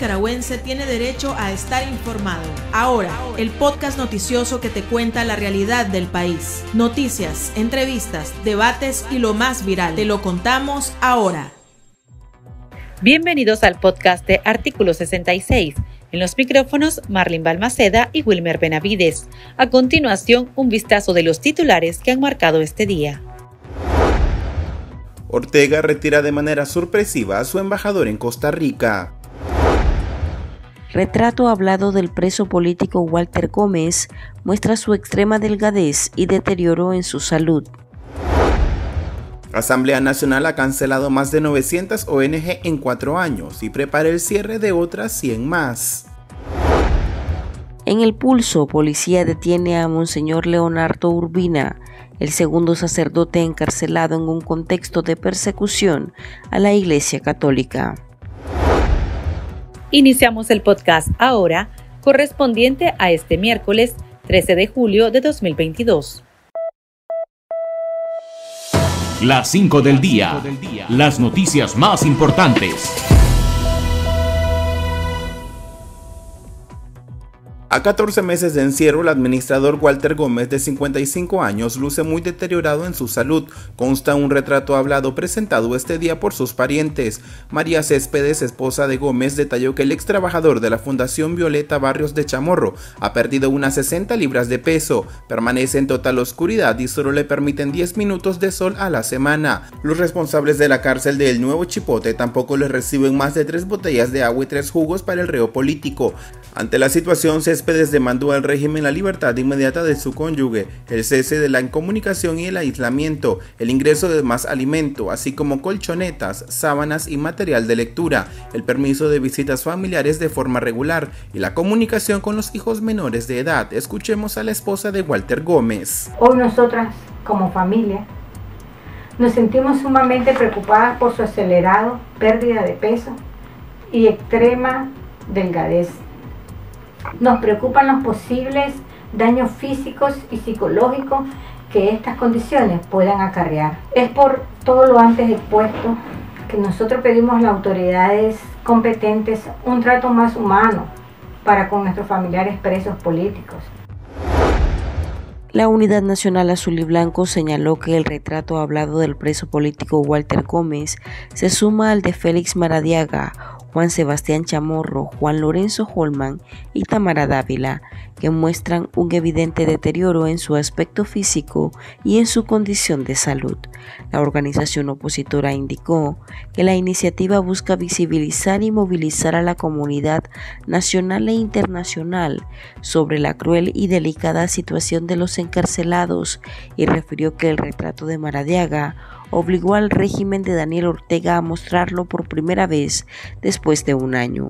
nicaragüense tiene derecho a estar informado. Ahora, el podcast noticioso que te cuenta la realidad del país. Noticias, entrevistas, debates y lo más viral. Te lo contamos ahora. Bienvenidos al podcast de Artículo 66. En los micrófonos, Marlene Balmaceda y Wilmer Benavides. A continuación, un vistazo de los titulares que han marcado este día. Ortega retira de manera sorpresiva a su embajador en Costa Rica. Retrato hablado del preso político Walter Gómez muestra su extrema delgadez y deterioro en su salud. Asamblea Nacional ha cancelado más de 900 ONG en 4 años y prepara el cierre de otras 100 más. En El Pulso, policía detiene a Monseñor Leonardo Urbina, el segundo sacerdote encarcelado en un contexto de persecución a la Iglesia Católica. Iniciamos el podcast ahora, correspondiente a este miércoles 13 de julio de 2022. Las 5 del día. Las noticias más importantes. A 14 meses de encierro, el administrador Walter Gómez, de 55 años, luce muy deteriorado en su salud. Consta un retrato hablado presentado este día por sus parientes. María Céspedes, esposa de Gómez, detalló que el ex trabajador de la Fundación Violeta Barrios de Chamorro ha perdido unas 60 libras de peso, permanece en total oscuridad y solo le permiten 10 minutos de sol a la semana. Los responsables de la cárcel de El Nuevo Chipote tampoco les reciben más de 3 botellas de agua y 3 jugos para el reo político. Ante la situación, Céspedes demandó al régimen la libertad inmediata de su cónyuge, el cese de la incomunicación y el aislamiento, el ingreso de más alimento, así como colchonetas, sábanas y material de lectura, el permiso de visitas familiares de forma regular y la comunicación con los hijos menores de edad. Escuchemos a la esposa de Walter Gómez. Hoy nosotras, como familia, nos sentimos sumamente preocupadas por su acelerado pérdida de peso y extrema delgadez. Nos preocupan los posibles daños físicos y psicológicos que estas condiciones puedan acarrear. Es por todo lo antes expuesto que nosotros pedimos a las autoridades competentes un trato más humano para con nuestros familiares presos políticos. La Unidad Nacional Azul y Blanco señaló que el retrato hablado del preso político Walter Gómez se suma al de Félix Maradiaga, Juan Sebastián Chamorro, Juan Lorenzo Holman y Tamara Dávila, que muestran un evidente deterioro en su aspecto físico y en su condición de salud. La organización opositora indicó que la iniciativa busca visibilizar y movilizar a la comunidad nacional e internacional sobre la cruel y delicada situación de los encarcelados y refirió que el retrato de Maradiaga obligó al régimen de Daniel Ortega a mostrarlo por primera vez después de un año.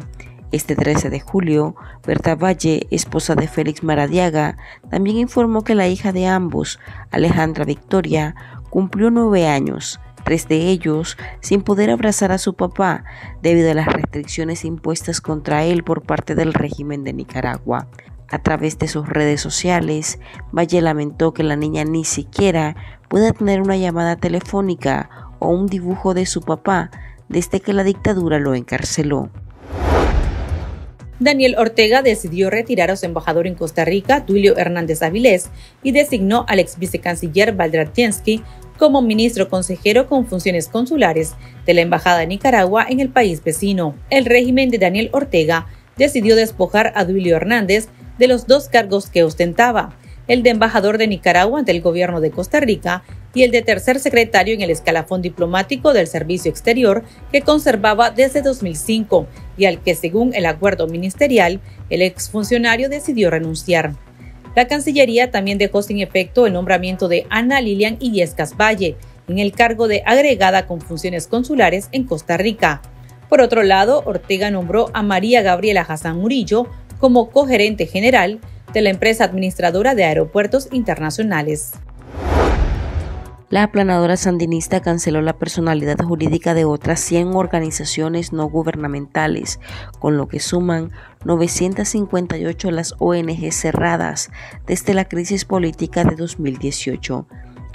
Este 13 de julio, Berta Valle, esposa de Félix Maradiaga, también informó que la hija de ambos, Alejandra Victoria, cumplió 9 años, 3 de ellos sin poder abrazar a su papá debido a las restricciones impuestas contra él por parte del régimen de Nicaragua. A través de sus redes sociales, Valle lamentó que la niña ni siquiera pueda tener una llamada telefónica o un dibujo de su papá desde que la dictadura lo encarceló. Daniel Ortega decidió retirar a su embajador en Costa Rica, Duilio Hernández Avilés, y designó al ex vicecanciller Baldratinsky como ministro consejero con funciones consulares de la Embajada de Nicaragua en el país vecino. El régimen de Daniel Ortega decidió despojar a Duilio Hernández de los 2 cargos que ostentaba, el de embajador de Nicaragua ante el gobierno de Costa Rica y el de tercer secretario en el escalafón diplomático del Servicio Exterior que conservaba desde 2005 y al que, según el acuerdo ministerial, el exfuncionario decidió renunciar. La Cancillería también dejó sin efecto el nombramiento de Ana Lilian Illescas Valle en el cargo de agregada con funciones consulares en Costa Rica. Por otro lado, Ortega nombró a María Gabriela Hassan Murillo como cogerente general de la empresa administradora de aeropuertos internacionales. La aplanadora sandinista canceló la personalidad jurídica de otras 100 organizaciones no gubernamentales, con lo que suman 958 las ONG cerradas desde la crisis política de 2018.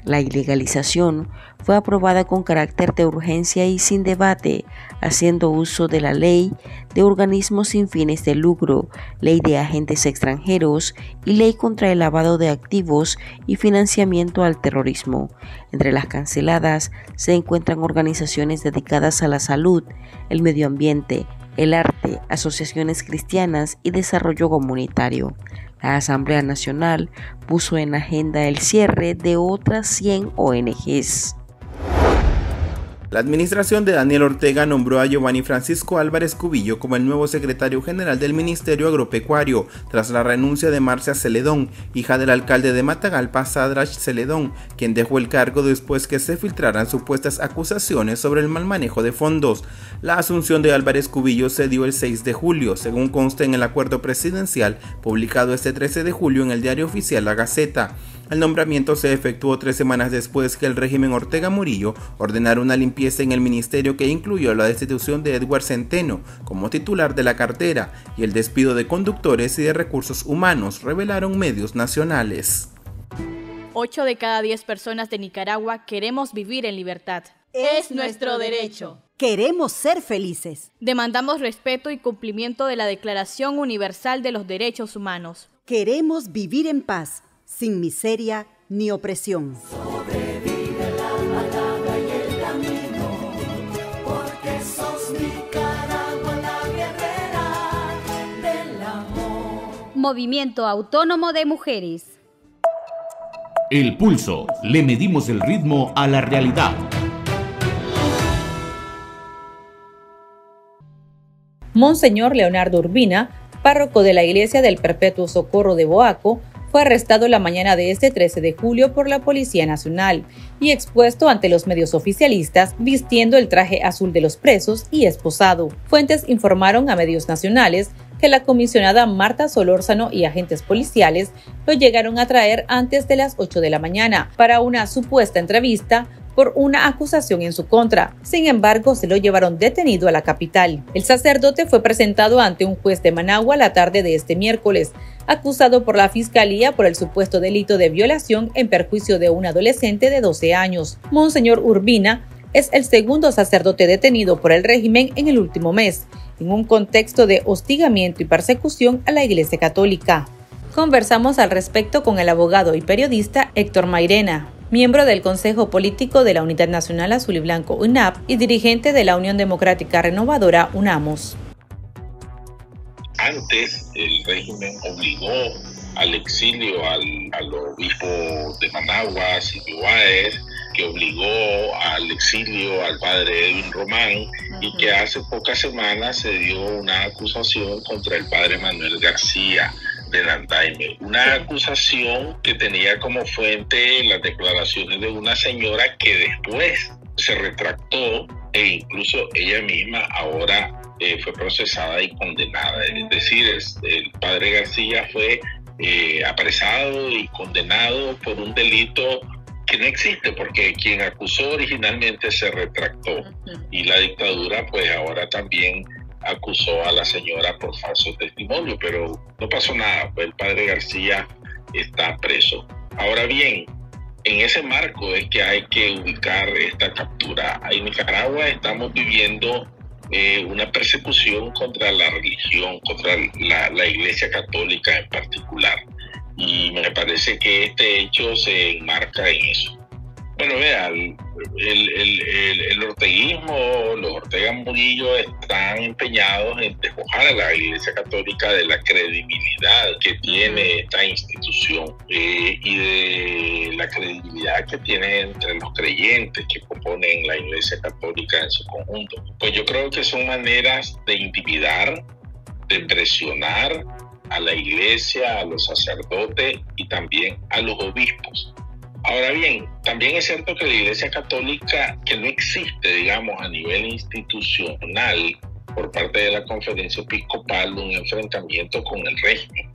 La ilegalización fue aprobada con carácter de urgencia y sin debate, haciendo uso de la Ley de Organismos sin fines de lucro, Ley de Agentes Extranjeros y Ley contra el lavado de activos y financiamiento al terrorismo. Entre las canceladas se encuentran organizaciones dedicadas a la salud, el medio ambiente, el arte, asociaciones cristianas y desarrollo comunitario. La Asamblea Nacional puso en agenda el cierre de otras 100 ONGs. La administración de Daniel Ortega nombró a Giovanni Francisco Álvarez Cubillo como el nuevo secretario general del Ministerio Agropecuario, tras la renuncia de Marcia Celedón, hija del alcalde de Matagalpa, Sadrach Celedón, quien dejó el cargo después que se filtraran supuestas acusaciones sobre el mal manejo de fondos. La asunción de Álvarez Cubillo se dio el 6 de julio, según consta en el acuerdo presidencial, publicado este 13 de julio en el diario oficial La Gaceta. El nombramiento se efectuó 3 semanas después que el régimen Ortega Murillo ordenara una limpieza en el ministerio que incluyó la destitución de Edward Centeno como titular de la cartera y el despido de conductores y de recursos humanos, revelaron medios nacionales. 8 de cada 10 personas de Nicaragua queremos vivir en libertad. Es nuestro derecho. Queremos ser felices. Demandamos respeto y cumplimiento de la Declaración Universal de los Derechos Humanos. Queremos vivir en paz, sin miseria ni opresión. Sobrevive la palabra y el camino, porque sos Nicaragua la guerrera del amor. Movimiento Autónomo de Mujeres. El Pulso. Le medimos el ritmo a la realidad. Monseñor Leonardo Urbina, párroco de la Iglesia del Perpetuo Socorro de Boaco, fue arrestado la mañana de este 13 de julio por la Policía Nacional y expuesto ante los medios oficialistas vistiendo el traje azul de los presos y esposado. Fuentes informaron a medios nacionales que la comisionada Marta Solórzano y agentes policiales lo llegaron a traer antes de las 8 de la mañana para una supuesta entrevista por una acusación en su contra. Sin embargo, se lo llevaron detenido a la capital. El sacerdote fue presentado ante un juez de Managua la tarde de este miércoles, acusado por la Fiscalía por el supuesto delito de violación en perjuicio de un adolescente de 12 años. Monseñor Urbina es el segundo sacerdote detenido por el régimen en el último mes, en un contexto de hostigamiento y persecución a la Iglesia Católica. Conversamos al respecto con el abogado y periodista Héctor Mairena, miembro del Consejo Político de la Unidad Nacional Azul y Blanco UNAP y dirigente de la Unión Democrática Renovadora UNAMOS. Antes el régimen obligó al exilio al obispo de Managua, Silvio Báez, que obligó al exilio al padre Edwin Román y que hace pocas semanas se dio una acusación contra el padre Manuel García de Landaime, una acusación que tenía como fuente las declaraciones de una señora que después se retractó e incluso ella misma ahora fue procesada y condenada. Es decir, el padre García fue apresado y condenado por un delito que no existe, porque quien acusó originalmente se retractó y la dictadura pues ahora también acusó a la señora por falso testimonio, pero no pasó nada, pues el padre García está preso. Ahora bien, en ese marco es que hay que ubicar esta captura. En Nicaragua estamos viviendo una persecución contra la religión, contra la Iglesia Católica en particular, y me parece que este hecho se enmarca en eso. Bueno, vean, el orteguismo, los Ortega Murillo están empeñados en despojar a la Iglesia Católica de la credibilidad que tiene esta institución y de la credibilidad que tiene entre los creyentes que componen la Iglesia Católica en su conjunto. Pues yo creo que son maneras de intimidar, de presionar a la Iglesia, a los sacerdotes y también a los obispos. Ahora bien, también es cierto que la Iglesia Católica, que no existe, digamos, a nivel institucional por parte de la Conferencia Episcopal, un enfrentamiento con el régimen,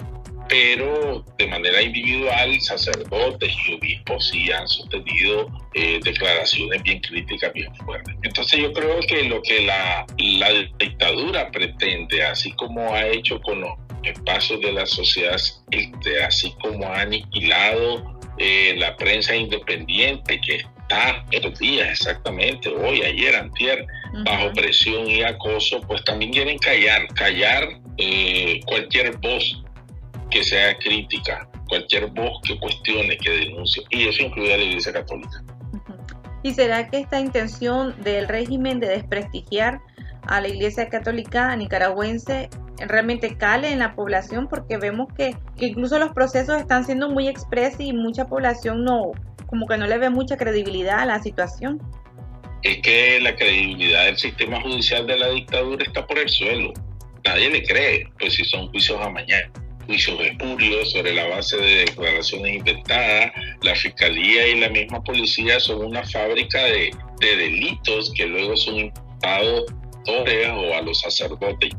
pero de manera individual, sacerdotes y obispos sí han sostenido declaraciones bien críticas, bien fuertes. Entonces yo creo que lo que la dictadura pretende, así como ha hecho con los espacios de la sociedad, así como ha aniquilado la prensa independiente que está estos días, exactamente, hoy, ayer, antier, bajo presión y acoso, pues también quieren callar cualquier voz que sea crítica, cualquier voz que cuestione, que denuncie, y eso incluye a la Iglesia Católica. ¿Y será que esta intención del régimen de desprestigiar a la Iglesia Católica nicaragüense realmente cale en la población? Porque vemos que incluso los procesos están siendo muy expresos y mucha población como que no le ve mucha credibilidad a la situación. Es que la credibilidad del sistema judicial de la dictadura está por el suelo. Nadie le cree, pues si son juicios amañados, juicios espurios sobre la base de declaraciones inventadas. La fiscalía y la misma policía son una fábrica de delitos que luego son imputados o a los sacerdotes.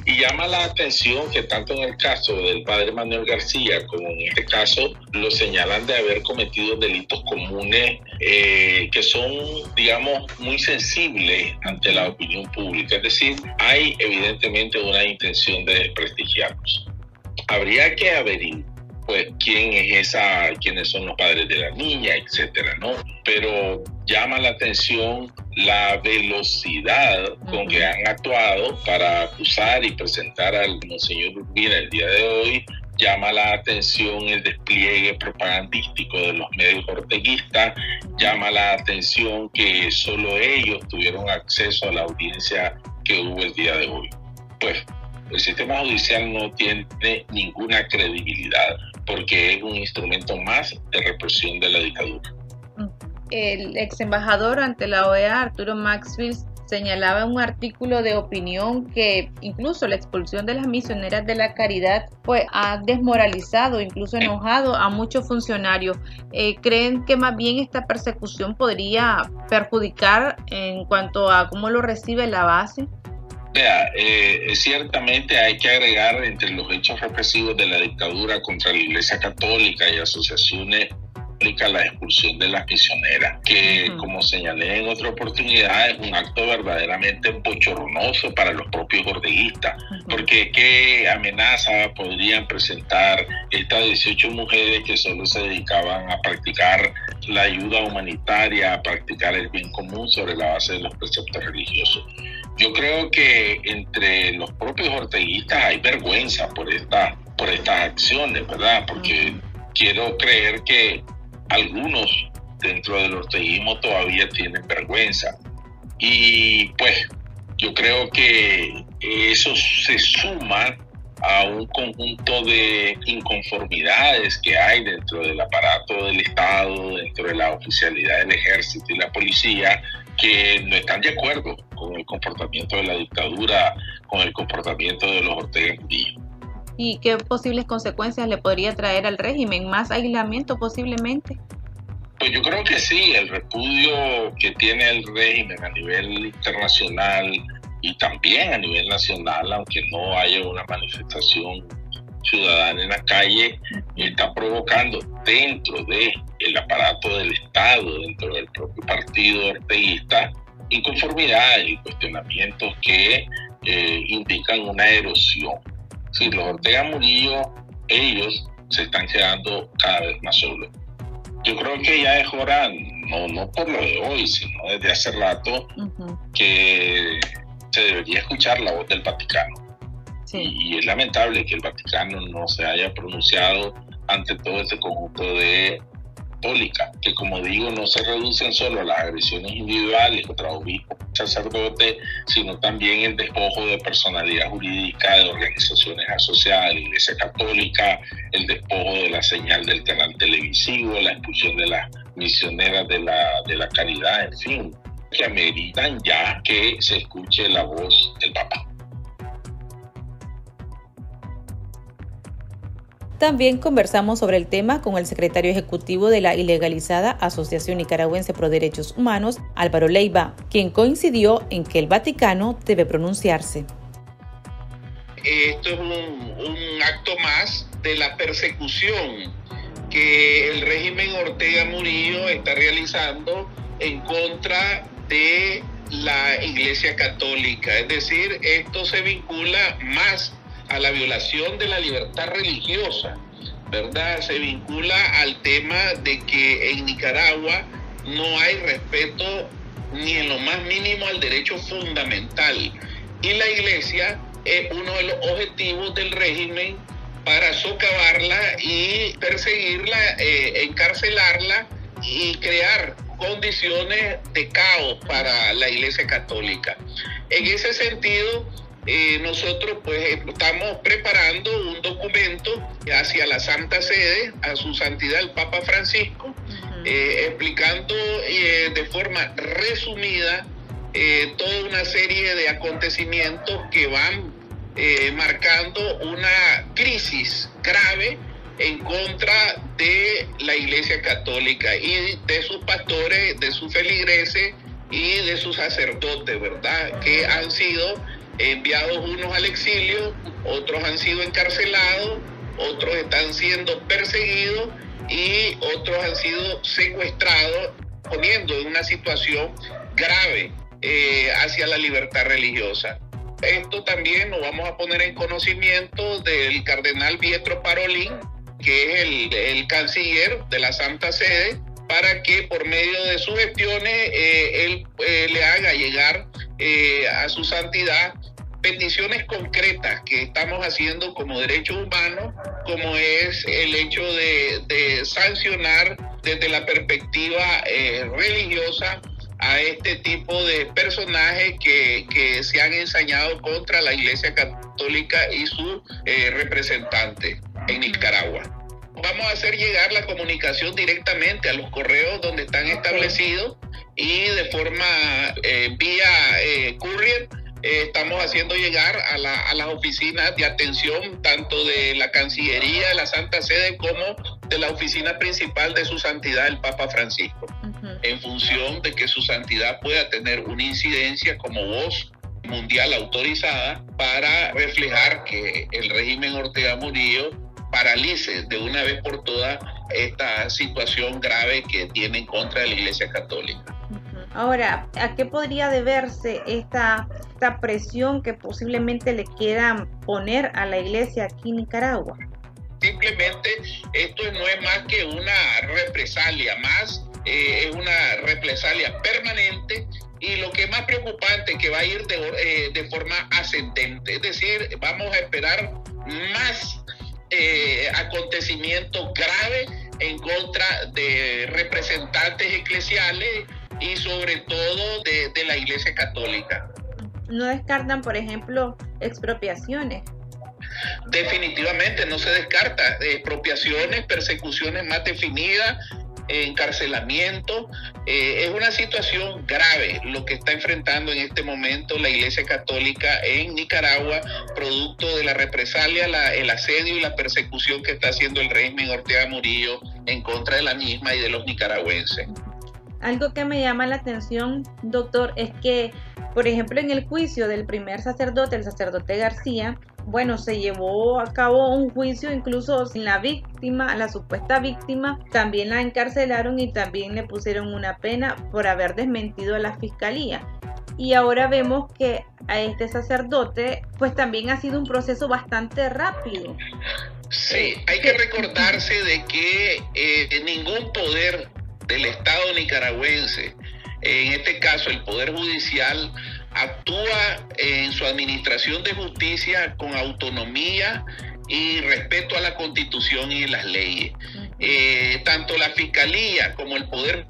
Y llama la atención que tanto en el caso del padre Manuel García como en este caso lo señalan de haber cometido delitos comunes que son, digamos, muy sensibles ante la opinión pública. Es decir, hay evidentemente una intención de desprestigiarlos. Habría que averiguar pues quiénes son los padres de la niña, etcétera, ¿no? Pero llama la atención la velocidad con que han actuado para acusar y presentar al monseñor Urbina el día de hoy. Llama la atención el despliegue propagandístico de los medios orteguistas. Llama la atención que solo ellos tuvieron acceso a la audiencia que hubo el día de hoy. Pues el sistema judicial no tiene ninguna credibilidad porque es un instrumento más de represión de la dictadura. El ex embajador ante la OEA, Arturo Maxfield, señalaba en un artículo de opinión que incluso la expulsión de las misioneras de la caridad pues ha desmoralizado, incluso enojado a muchos funcionarios. ¿Creen que más bien esta persecución podría perjudicar en cuanto a cómo lo recibe la base? Ciertamente hay que agregar entre los hechos represivos de la dictadura contra la Iglesia Católica y asociaciones la expulsión de las misioneras, que como señalé en otra oportunidad es un acto verdaderamente bochornoso para los propios orteguistas, porque qué amenaza podrían presentar estas 18 mujeres que solo se dedicaban a practicar la ayuda humanitaria, a practicar el bien común sobre la base de los preceptos religiosos. Yo creo que entre los propios orteguistas hay vergüenza por estas acciones, ¿verdad? Porque quiero creer que algunos dentro del orteguismo todavía tienen vergüenza. Y pues yo creo que eso se suma a un conjunto de inconformidades que hay dentro del aparato del Estado, dentro de la oficialidad del ejército y la policía, que no están de acuerdo con el comportamiento de la dictadura, con el comportamiento de los Ortega Murillo. ¿Y qué posibles consecuencias le podría traer al régimen? ¿Más aislamiento posiblemente? Pues yo creo que sí, el repudio que tiene el régimen a nivel internacional y también a nivel nacional, aunque no haya una manifestación ciudadana en la calle, está provocando dentro del aparato del Estado, dentro del propio partido orteguista, inconformidades y cuestionamientos que indican una erosión. Sí, los Ortega Murillo, ellos se están quedando cada vez más solos. Yo creo que ya es hora, no por lo de hoy, sino desde hace rato, que se debería escuchar la voz del Vaticano. Sí. Y es lamentable que el Vaticano no se haya pronunciado ante todo este conjunto de católica, que como digo no se reducen solo a las agresiones individuales contra obispos y sacerdotes, sino también el despojo de personalidad jurídica de organizaciones asociadas a la Iglesia Católica, el despojo de la señal del canal televisivo, la expulsión de las misioneras de la caridad, en fin, que ameritan ya que se escuche la voz del Papa. También conversamos sobre el tema con el secretario ejecutivo de la ilegalizada Asociación Nicaragüense Pro Derechos Humanos, Álvaro Leiva, quien coincidió en que el Vaticano debe pronunciarse. Esto es un acto más de la persecución que el régimen Ortega Murillo está realizando en contra de la Iglesia Católica. Es decir, esto se vincula más a la violación de la libertad religiosa ¿verdad? Se vincula al tema de que en Nicaragua no hay respeto ni en lo más mínimo al derecho fundamental. Y la iglesia es uno de los objetivos del régimen para socavarla y perseguirla, encarcelarla y crear condiciones de caos para la Iglesia Católica. En ese sentido, nosotros pues estamos preparando un documento hacia la Santa Sede, a su santidad el Papa Francisco, explicando de forma resumida toda una serie de acontecimientos que van marcando una crisis grave en contra de la Iglesia Católica y de sus pastores, de sus feligreses y de sus sacerdotes, ¿verdad? Que han sido enviados unos al exilio, otros han sido encarcelados, otros están siendo perseguidos y otros han sido secuestrados, poniendo en una situación grave hacia la libertad religiosa. Esto también lo vamos a poner en conocimiento del cardenal Pietro Parolin, que es el canciller de la Santa Sede, para que por medio de sus gestiones él le haga llegar a su santidad peticiones concretas que estamos haciendo como derechos humanos, como es el hecho de sancionar desde la perspectiva religiosa a este tipo de personajes que se han ensañado contra la Iglesia Católica y sus representantes en Nicaragua. Vamos a hacer llegar la comunicación directamente a los correos donde están establecidos y de forma vía courier estamos haciendo llegar a las oficinas de atención tanto de la Cancillería de la Santa Sede como de la oficina principal de su santidad el Papa Francisco, en función de que su santidad pueda tener una incidencia como voz mundial autorizada para reflejar que el régimen Ortega Murillo paralice de una vez por todas esta situación grave que tiene en contra de la Iglesia Católica. Ahora, ¿a qué podría deberse esta presión que posiblemente le quieran poner a la Iglesia aquí en Nicaragua? Simplemente esto no es más que una represalia es una represalia permanente, y lo que es más preocupante que va a ir de forma ascendente, es decir, vamos a esperar más acontecimientos graves en contra de representantes eclesiales y sobre todo de la Iglesia Católica. ¿No descartan, por ejemplo, expropiaciones? Definitivamente no se descarta expropiaciones, persecuciones más definidas, encarcelamiento. Es una situación grave lo que está enfrentando en este momento la Iglesia Católica en Nicaragua, producto de la represalia, el asedio y la persecución que está haciendo el régimen Ortega Murillo en contra de la misma y de los nicaragüenses. Algo que me llama la atención, doctor, es que, por ejemplo, en el juicio del primer sacerdote, el sacerdote García, se llevó a cabo un juicio incluso sin la víctima, la supuesta víctima, también la encarcelaron y también le pusieron una pena por haber desmentido a la fiscalía. Y ahora vemos que a este sacerdote, pues también ha sido un proceso bastante rápido. Sí, hay que recordarse de que ningún poder del Estado nicaragüense, en este caso el Poder Judicial, actúa en su administración de justicia con autonomía y respeto a la Constitución y las leyes. Tanto la Fiscalía como el Poder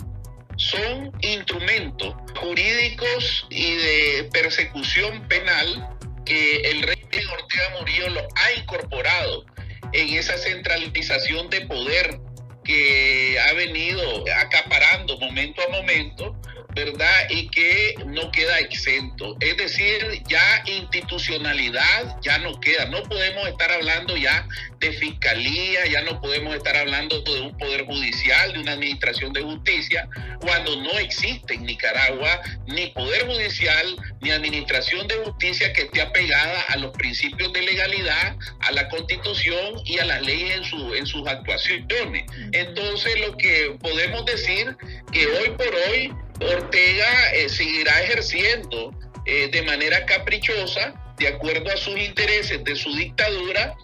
son instrumentos jurídicos y de persecución penal que el régimen Ortega Murillo lo ha incorporado en esa centralización de poder que ha venido acaparando momento a momento, ¿verdad? Y que no queda exento. Es decir, ya institucionalidad ya no queda. No podemos estar hablando ya de fiscalía, ya no podemos estar hablando de un poder judicial, de una administración de justicia, cuando no existe en Nicaragua ni poder judicial ni administración de justicia que esté apegada a los principios de legalidad, a la Constitución y a las leyes en sus actuaciones. Entonces, lo que podemos decir que hoy por hoy Ortega seguirá ejerciendo de manera caprichosa de acuerdo a sus intereses de su dictadura,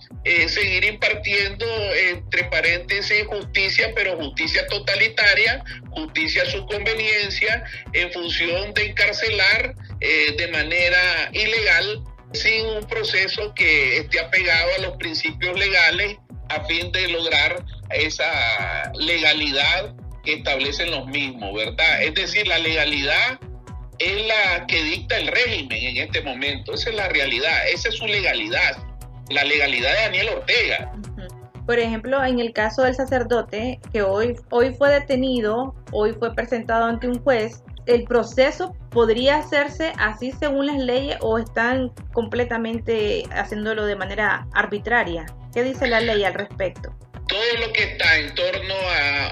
seguir impartiendo, entre paréntesis, justicia, pero justicia totalitaria, justicia a su conveniencia, en función de encarcelar de manera ilegal, sin un proceso que esté apegado a los principios legales, a fin de lograr esa legalidad que establecen los mismos, ¿verdad? Es decir, la legalidad es la que dicta el régimen en este momento. Esa es la realidad, esa es su legalidad, la legalidad de Daniel Ortega. Por ejemplo, en el caso del sacerdote, que hoy fue detenido, hoy fue presentado ante un juez, ¿el proceso podría hacerse así según las leyes o están completamente haciéndolo de manera arbitraria? ¿Qué dice la ley al respecto? Todo lo que está en torno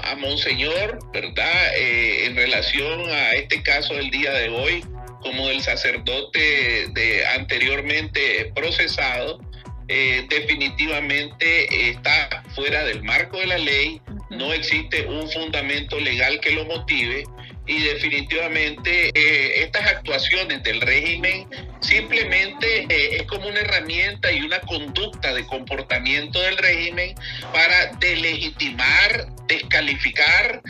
a Monseñor, ¿verdad? En relación a este caso del día de hoy, como del sacerdote anteriormente procesado, definitivamente está fuera del marco de la ley, no existe un fundamento legal que lo motive, y definitivamente estas actuaciones del régimen simplemente es como una herramienta y una conducta de comportamiento del régimen para delegitimar, descalificar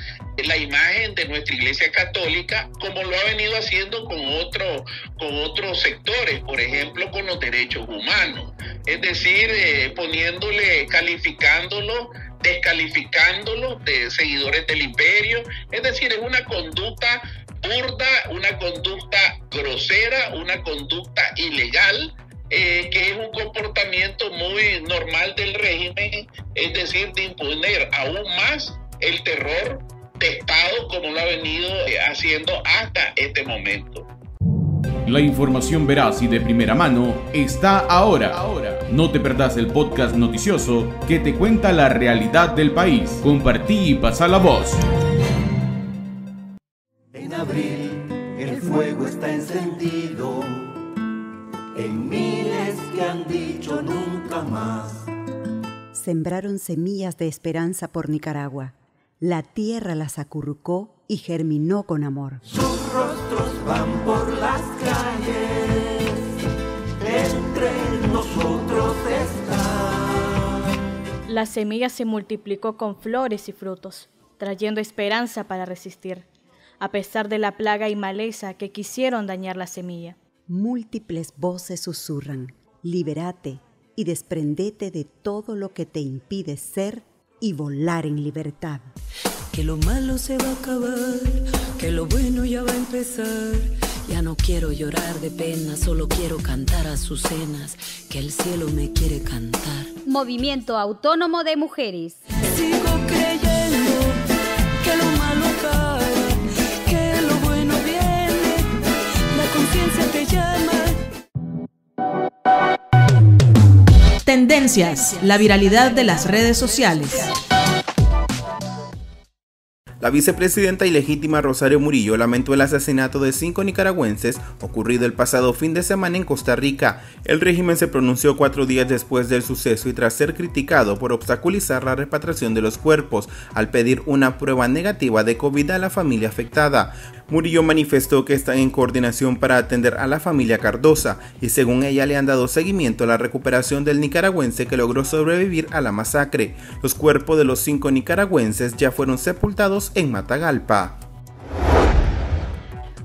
la imagen de nuestra Iglesia Católica, como lo ha venido haciendo con otros sectores, por ejemplo con los derechos humanos, es decir, calificándolo, descalificándolo de seguidores del imperio. Es decir, es una conducta burda, una conducta grosera, una conducta ilegal, que es un comportamiento muy normal del régimen, es decir, de imponer aún más el terror de Estado como lo ha venido haciendo hasta este momento. La información veraz y de primera mano está ahora. No te perdás el podcast noticioso que te cuenta la realidad del país. Compartí y pasa la voz. En abril el fuego está encendido, en miles que han dicho nunca más. Sembraron semillas de esperanza por Nicaragua. La tierra las acurrucó y germinó con amor. Sus rostros van por las calles, entre nosotros está. La semilla se multiplicó con flores y frutos, trayendo esperanza para resistir, a pesar de la plaga y maleza que quisieron dañar la semilla. Múltiples voces susurran: libérate y desprendete de todo lo que te impide ser y volar en libertad. Que lo malo se va a acabar, que lo bueno ya va a empezar. Ya no quiero llorar de pena, solo quiero cantar azucenas, que el cielo me quiere cantar. Movimiento Autónomo de Mujeres. Sigo creyendo que lo malo acaba, que lo bueno viene, la conciencia te llama. Tendencias, la viralidad de las redes sociales. La vicepresidenta ilegítima Rosario Murillo lamentó el asesinato de 5 nicaragüenses ocurrido el pasado fin de semana en Costa Rica. El régimen se pronunció 4 días después del suceso y tras ser criticado por obstaculizar la repatriación de los cuerpos al pedir una prueba negativa de COVID a la familia afectada. Murillo manifestó que están en coordinación para atender a la familia Cardosa y según ella le han dado seguimiento a la recuperación del nicaragüense que logró sobrevivir a la masacre. Los cuerpos de los 5 nicaragüenses ya fueron sepultados en Matagalpa.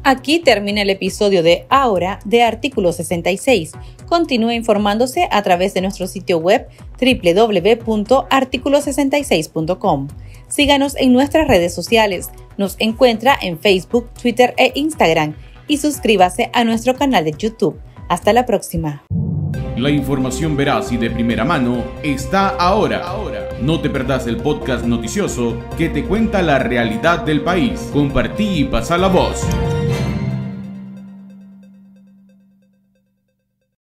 Aquí termina el episodio de Ahora de Artículo 66. Continúe informándose a través de nuestro sitio web www.articulo66.com. Síganos en nuestras redes sociales. Nos encuentra en Facebook, Twitter e Instagram y suscríbase a nuestro canal de YouTube. Hasta la próxima. La información veraz y de primera mano está ahora. No te perdás el podcast noticioso que te cuenta la realidad del país. Compartí y pasa la voz.